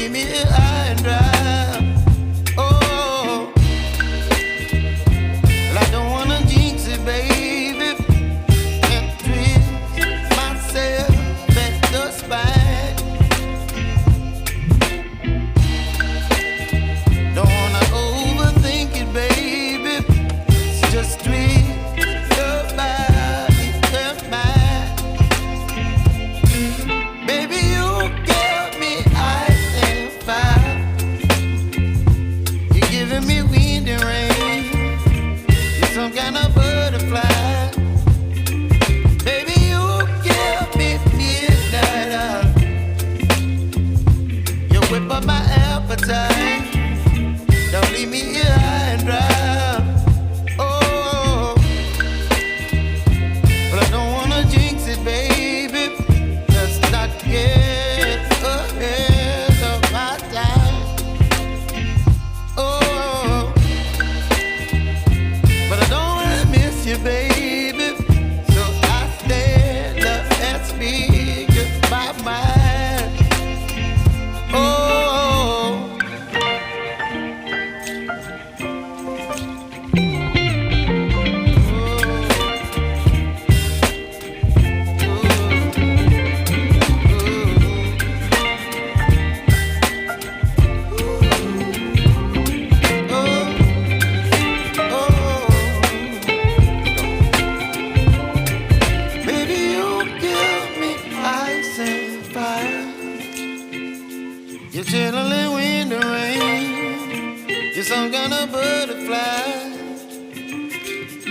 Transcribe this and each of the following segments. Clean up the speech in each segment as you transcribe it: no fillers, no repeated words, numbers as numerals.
leave me high and dry. Oh, well, I don't wanna jinx it, baby, and twist myself at the spine. Don't wanna overthink it, baby. It's just twist your body and mine. Baby, you give me ice and fire. You're giving me wind and rain. You're some kind of butterfly. Baby, you give me midnight oil. You whip up my appetite. Don't leave me here high and dry. Oh, but I don't wanna jinx it, baby. Let's not get ahead of my time. Oh, but I don't wanna miss you, baby. So I stand up and speak my mind. Oh. Baby, you give me ice and fire. You're chilling wind and rain. You're some kind of butterfly.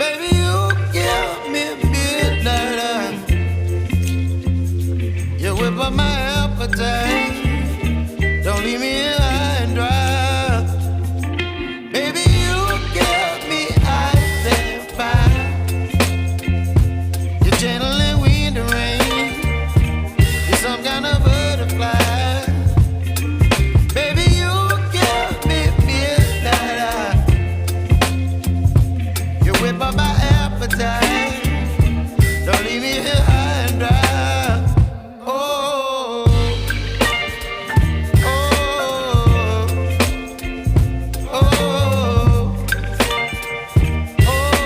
Baby, you give me midnight oil. You whip up my appetite. Don't leave me here high and dry. Baby, you give me ice and fire. You're channeling wind and rain. You're some kind of butterfly. Baby, you give me midnight oil. You whip up my appetite. Don't leave me here high and dry. Oh, oh, oh, oh,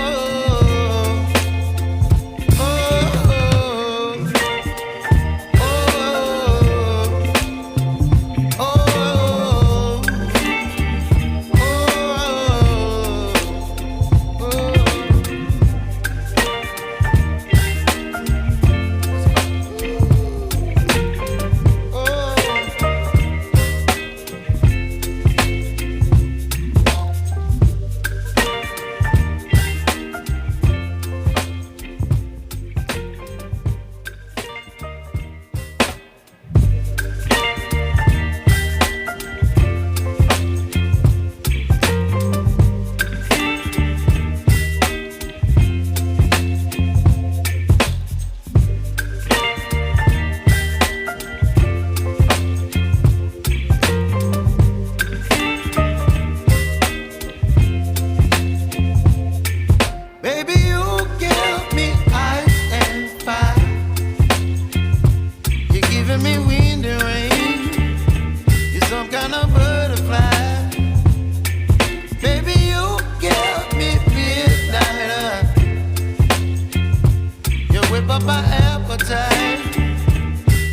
baby, you give me ice and fire. You're giving me wind and rain. You're some kind of butterfly. Baby, you give me midnight oil. You whip up my appetite.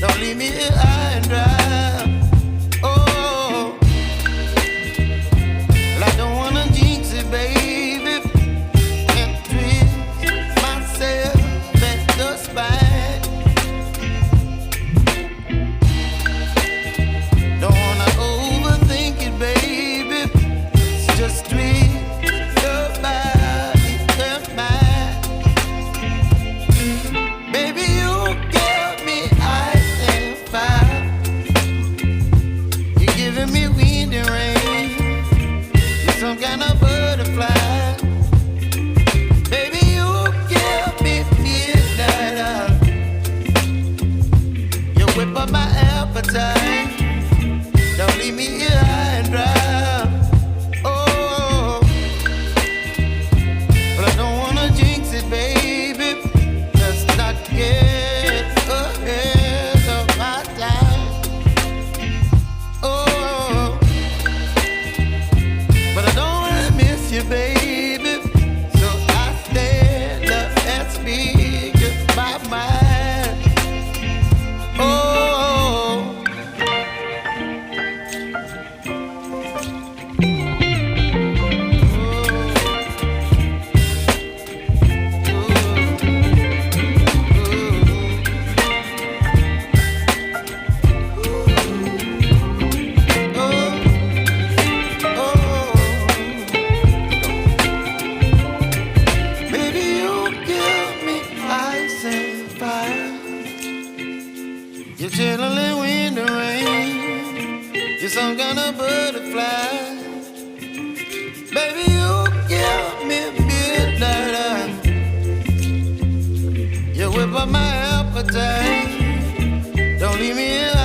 Don't leave me here high and dry. Oh, well, I don't wanna jinx it, baby, and twist myself at the spine. Don't wanna overthink it, baby. It's just twist your body and mine. Baby, You're some kind of butterfly. Baby, you give me midnight. You whip up my appetite. Don't leave me here